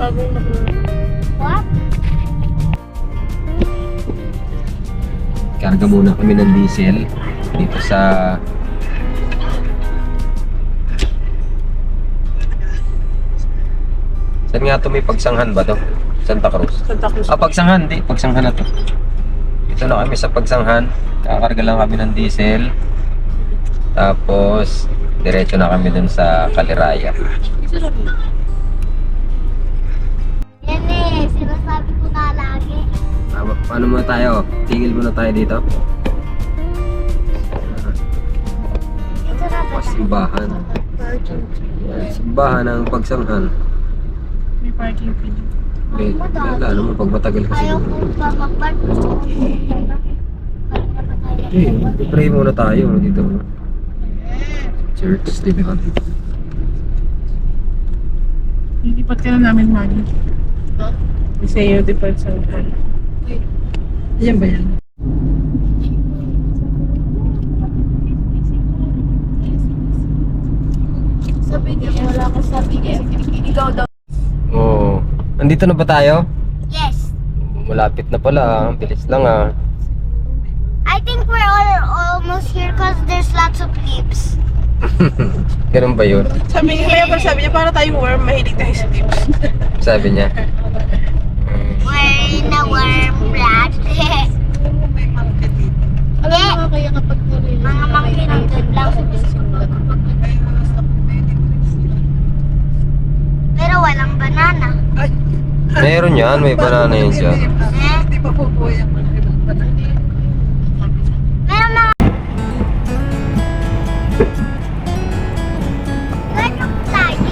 Bagong nakuha. What? Karga muna kami ng diesel dito sa saan nga to, may pagsanghan ba to? Santa Cruz? Santa Cruz. Pagsanghan, di. Pagsanghan na to. Dito na kami sa pagsanghan. Kakarga lang kami ng diesel. Tapos, diretso na kami dun sa Kaliraya. Yan eh, sinasabi ko na lagi. Paano muna tayo? Tigil muna tayo dito. Ito na ba? Simbahan. Simbahan ng pagsanghan. May parking fee. Okay, lalo mo pag matagal kasi. Ayaw ko pa mag-park. Gusto ko muna. Pray muna tayo dito. Church, di ba? Lilipat ka na namin, Maggie. Kasi yung depart sa upan. Ayan ba yan? Sabi niya, wala ko sabi niya. Ikaw daw. Oo. Andito na ba tayo? Yes. Malapit na pala. Ang bilis lang ah. I think we're almost here because there's lots of leaves. Ganun ba yun? Sabi niya, sabi niya, para tayong worm, mahilig tayo sa tips. Sabi niya. We're in a worm flat. Alam mo kaya kapag Mga monkey nandun lang. Pero walang banana. Meron yan. May banana yan siya. Di ba po po yan? Meron na. Meron tayo.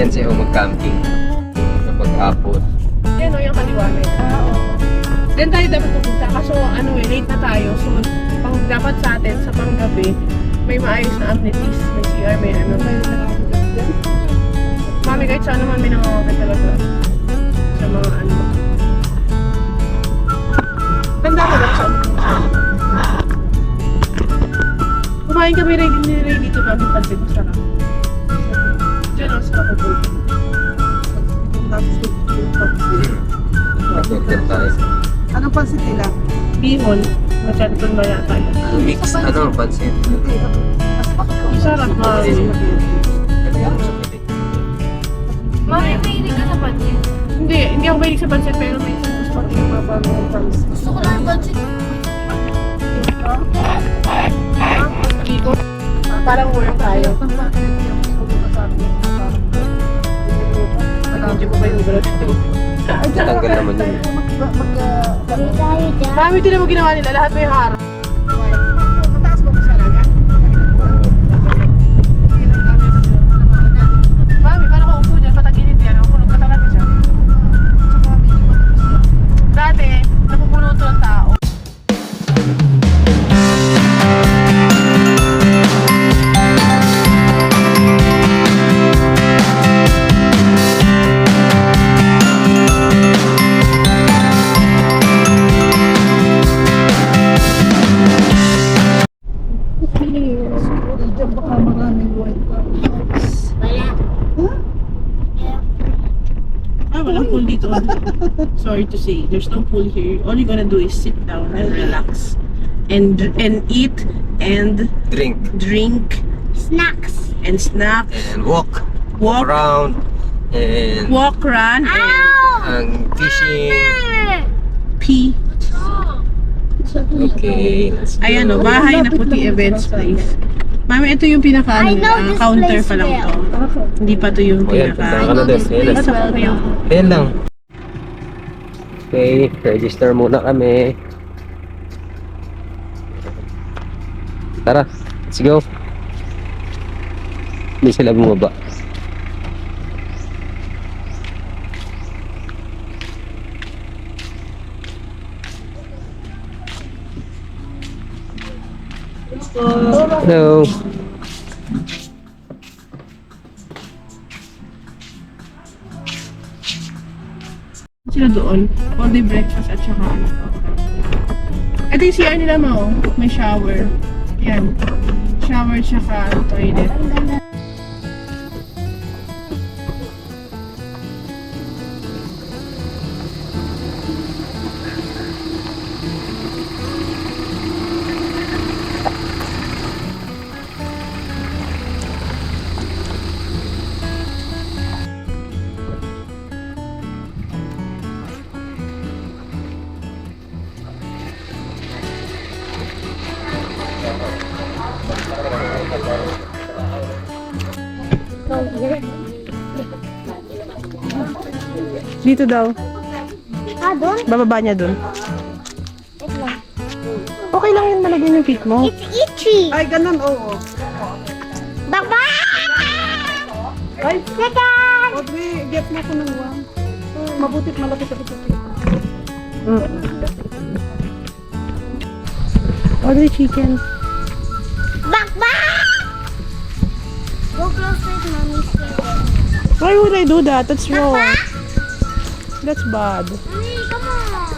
Yan siya mag-camping. Kapag hapon. Yan o, yung kaliwanag. Then tayo dapat pupunta. Kaso ano eh, late na tayo. So, dapat sa atin, sa panggabi, may maayos na amenities. May CR, may ano. Mami, kahit saan naman may nangangakit talaga. Sa mga ano. Tanda ko lang siya. Kumain kami ready dito namin pansin. Sarap. Diyan ako sa kapatid. Mag-order tayo. Anong pansit nila? Bihon. Machanton ba yata yun? Mix, ano, pansit. Sarap, mami. Mami, mahilig ka sa pansit. Hindi ako mahilig sa pansit, pero may gusto ko yung mabang pansit. Gusto ko lang pansit. Dito, parang work tayo. Hindi ko ba yung brot? Tanggal naman yun. Hindi tayo dyan. Mami, ito na mo ginawa nila. Lahat may harap. Mataas ba sa laga? Mami, paano ko upo dyan? Patagilid yan. Napupuno ka talaga dyan. Dati, napupuno ito ng tao. Diyan baka maraming white flowers. Wala. Walang pool dito. Sorry to say, there's no pool here. All you're gonna do is sit down and relax. And eat and Drink. drink Snacks. and snack. And walk. Walk. Around. And Walk, run, and Ow! ang fishing. pee. Okay. Let's go. Ayan o, bahay na puti events place. Mami, ito yung pinaka I know this counter place pa lang to. well. Hindi pa to yung O yan, punta ka na doon. Ayan Basta lang. pa yung Ayan lang. Okay, register muna kami. Tara, let's go. Hindi sila bumaba. Hello. Sila doon. All day breakfast at saka ano. Ito yung CR nila mo. May shower. Yan. Shower tsaka toilet. Dito daw. Ah, doon? Bababa niya dun. Wait lang. Okay lang yun malagyan yung feet mo. It's itchy. Ay, ganun, oo. Baba! Ay, Second! Audrey, get mo ko ng wang. Mabutit malapit sa puti. Order chicken. Back! Go closer to mommy's favorite. Why would I do that? That's wrong. That's bad. Mommy, come on.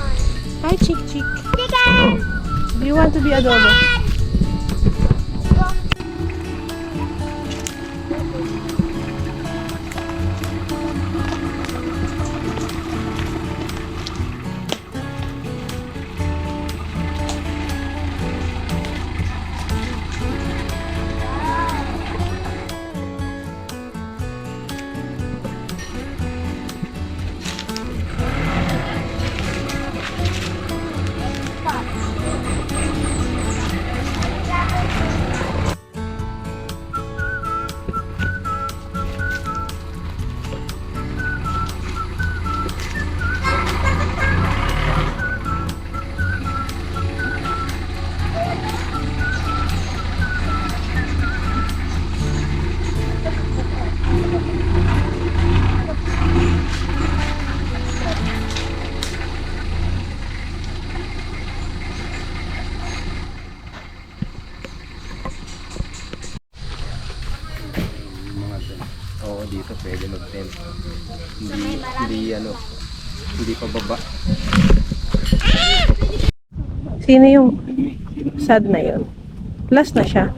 Hi, chick. Chicken! Do you want to be adobo? Go. Oo, dito pwede mag-tent. Hindi pa baba. Sino yung sad na yun? Last na siya.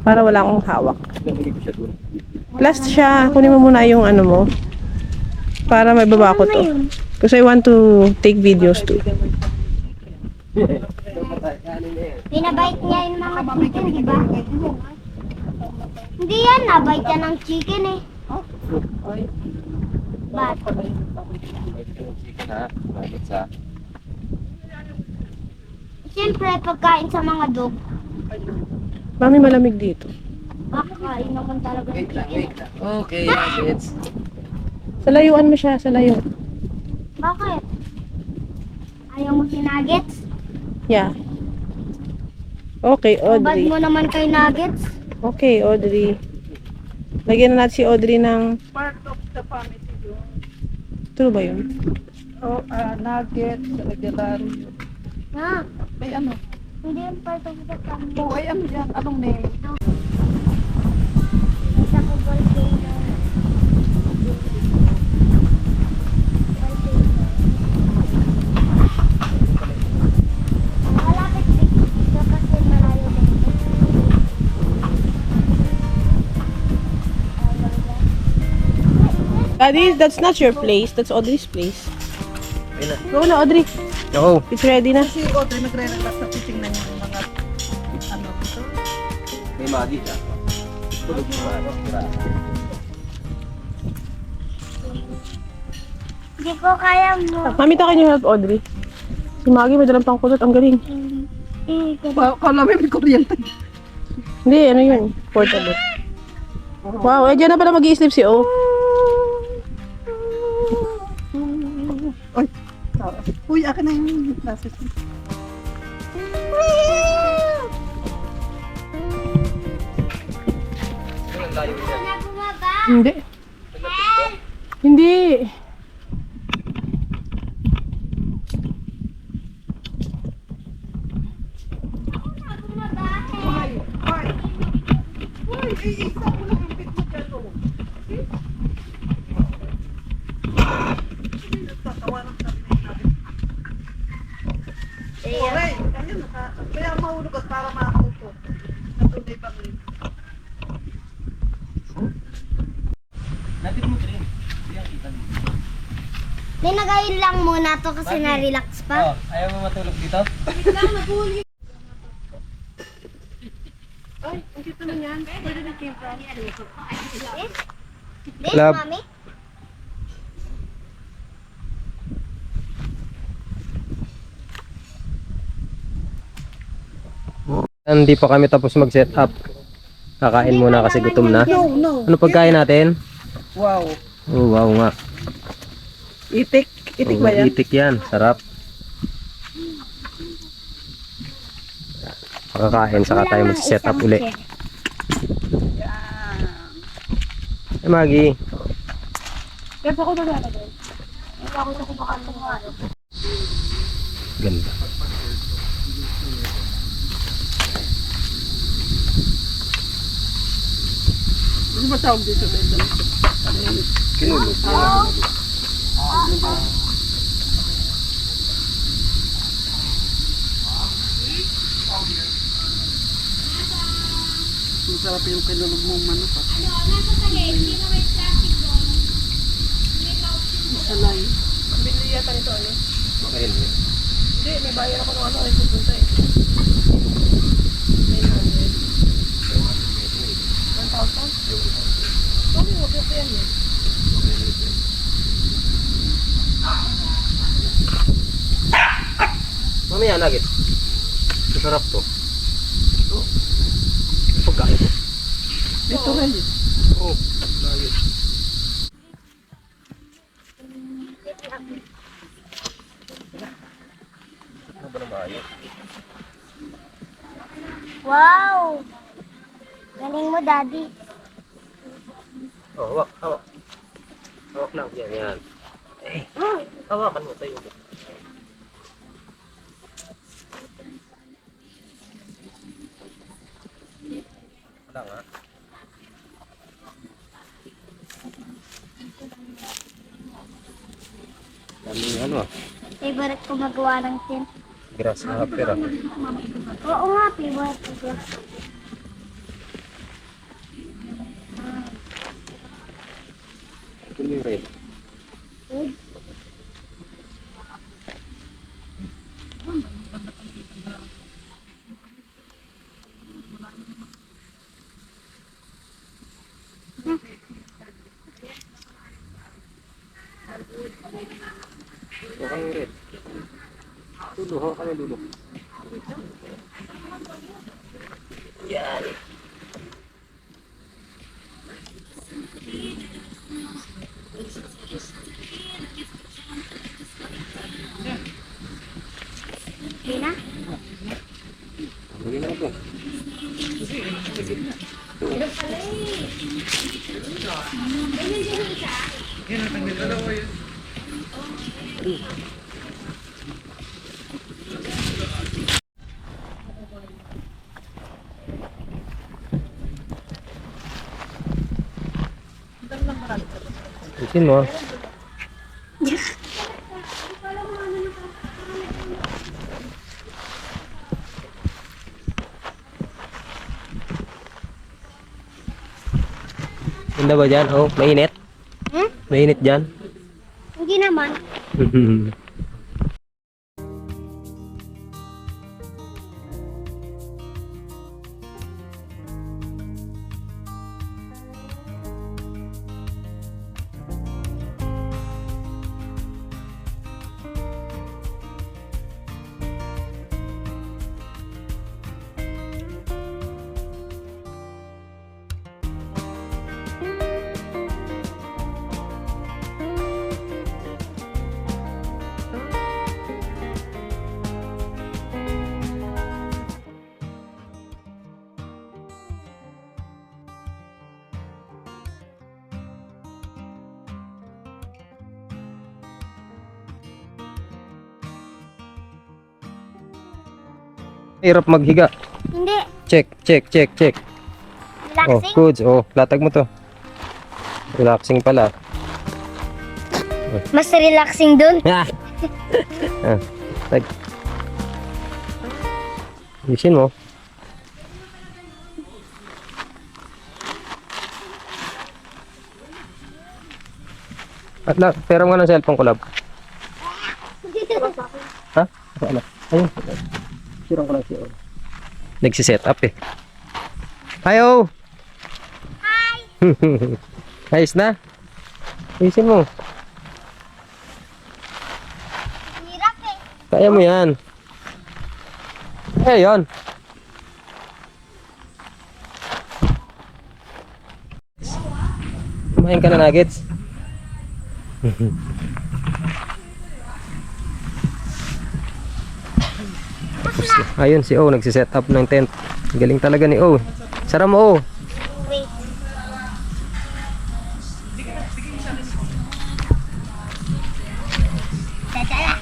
Para wala akong hawak. Last siya. Kunin mo muna yung ano mo. Para may baba ko to. Because I want to take videos too. Pinabite niya yung mga chicken, di ba? Hindi yan, nabite yan ng chicken eh. Ba't? Chicken ha? Bakit sa? Siyempre, pagkain sa mga dog, Mami, malamig dito. kakain naman talaga ng chicken. Okay, nuggets. Sa layuan mo siya, sa layo. Bakit? Ayaw mo si Nuggets? Yeah. Okay, Bad Audrey. mo naman kay Nuggets? Okay, Audrey. Lagyan na natin si Audrey ng... Part of the family yun. True ba yun? Oh, nugget, regularyo. Ha? Ay, ano? Hindi yan part of the family. Oh, ay, ano yan? Anong name? Sa volcano. Malapit dito kasi malayo dito. Daddy, that's not your place. That's Audrey's place. Ayun na. Go na, Audrey. Oo. It's ready na. Si Audrey nagre-relax na titingnan niya yung mga ano dito. May magi ka. Tulog mo ba? Hindi ko kaya mo. Mami, can you help Audrey? Si Maggie may dalang pangkulot. Ang galing. Kala may kuryente. Hindi, ano yun? Portable. Wow, eh, dyan na pala mag-i-sleep si O. Uy, uy, akin na yung glasses. malayo yan. Na bumaba. Hindi. Help! Hindi. Na bumaba. Help! Oray, ayun, kaya mahulog at para makakupo. Natunay bang rin. Linagayin lang muna to kasi na-relax pa. Ayaw mo matulog dito? Ay, ang cute naman yan. Where did it came from? This, Love. mommy? Hindi pa kami tapos mag-set up. Kakain muna kasi gutom na. No. Ano pagkain natin? Wow. Oh, wow nga. Itik. Itik Oh, ba yan? Itik yan. Sarap. Pakakain saka tayo Kulang ng mag-set up isang uli. chair. Eh, Maggie. Kaya pa ko nalalagay. Ganda. Ano ba tawag dito? Masarap yung kinulog mong manok. Masalay. Binili yata nito ano? Ayun. Hindi, may bayan ako ng ano. Ay, pupunta eh. 900. 1,000? Sorry, wag yung yan eh. Mamaya nugget. Masarap to. Ito. Pagkain to. Dito rin. Oh, nugget. Ano ba naman yun? Wow! Galing mo, Daddy. Oh, hawak, hawak. Hawak lang. Yan, yan. Eh, hawakan mo tayo. Wala nga. Dami ano ah. Favorite ko magawa ng tent. Grasshopper ah. Oo nga, favorite ko. Ito yung red. Hawakan yung red. Dulo, hawakan yung dulo. Yan. Hindi na? Bigyan na ito. Isin mo. Ganda ba dyan? Oh, mainit? Hmm? Mainit dyan? Hindi naman. Hirap maghiga. Hindi. Check, check, check, check. Oh, Relaxing. goods. Oh, latag mo to. Relaxing pala. Mas relaxing dun. Ah. Tag. Isin mo. At na, pera mo nga ng cellphone ko, lab. Ha? Ano? Ayun. Sirang ko lang siya. Nagsiset up eh. Hi-oh! Hi! Ayos na? Isin mo. Hirap eh. Kaya mo yan. Eh, yun. Kumain ka na nuggets? Ayun si O nagsiset up ng tent. Galing talaga ni O. Sara mo O. Wait. Tara.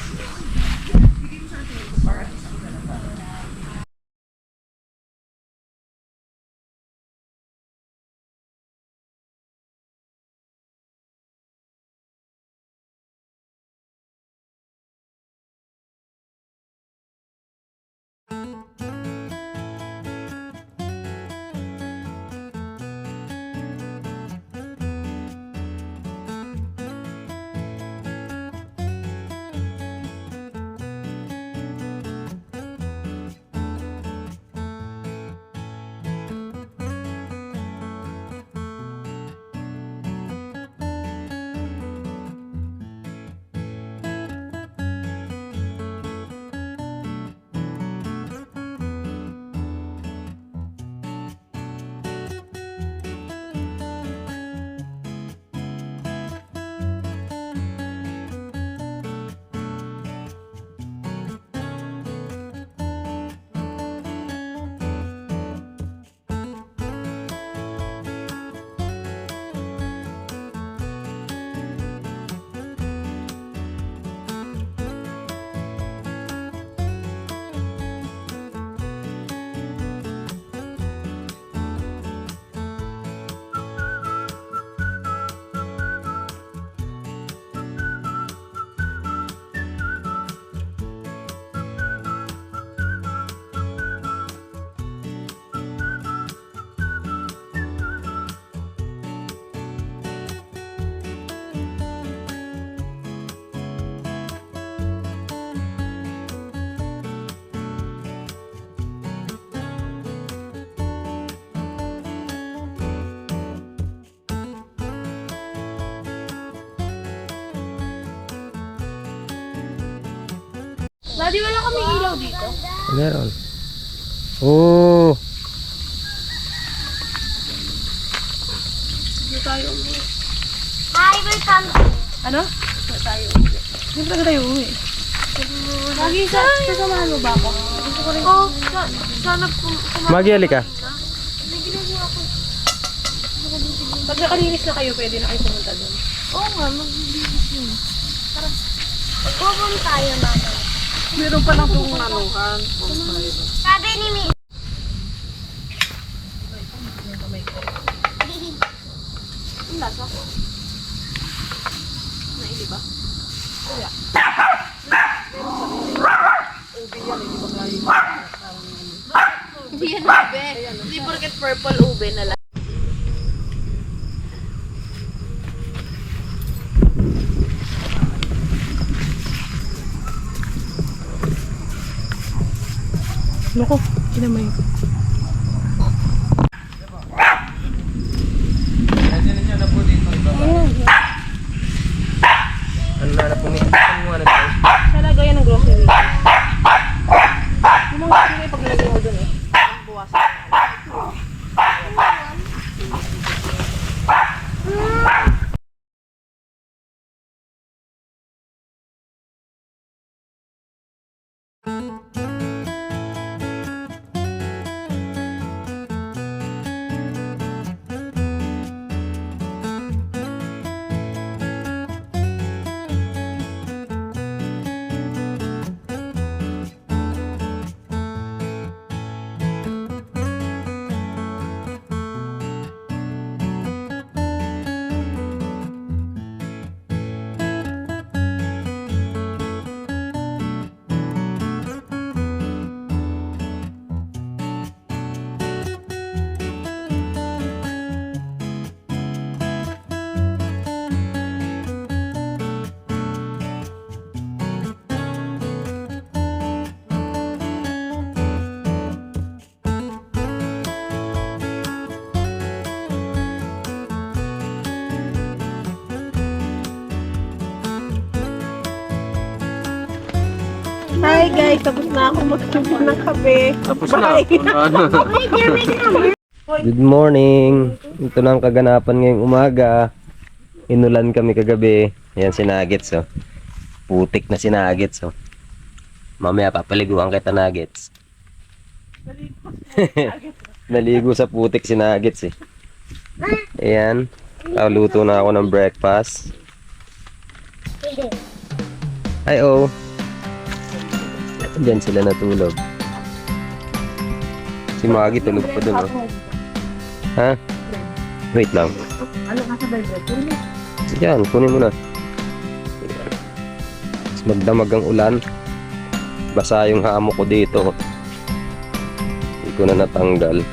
Daddy, wala kami ilaw dito. Meron. Oh. Dito tayo. Hi, welcome. Ano? Dito tayo. Dito talaga tayo uwi. Lagi sasamahan mo ba ako? Gusto ko rin. Oh, sana Magyali ka. pag nakalinis na kayo, pwede na kayo pumunta doon. Oo nga, magbibigis yun. Tara. Pupunta tayo, mama. Meron pa lang itong manukan. Sabi ni Mi. Ang lasa. Naili ba? Kuya. Hindi yan ube. Hindi porket purple ube na lang. Loko, kinamay ko. Ano na po ni? Ano mo na tayo? Sa lagayan ng grocery. Yung mga grocery pag nilagay mo dun eh. Buwasan. Hi guys, tapos na ako magsubo ng kape. Tapos Bye. Good morning. Ito na ang kaganapan ngayong umaga. Inulan kami kagabi. Ayan si Nuggets, oh. Putik na si Nuggets, oh. Mamaya papaliguan kita, Nuggets. Naligo sa putik si Nuggets, eh. Ayan. Luto na ako ng breakfast. Ay, oh. Diyan sila natulog. Si Maggie tulog pa dun, oh. Ha? Wait lang. Yan, kunin mo na. Mas magdamag ang ulan. Basa yung hamok ko dito. Hindi ko na natanggal.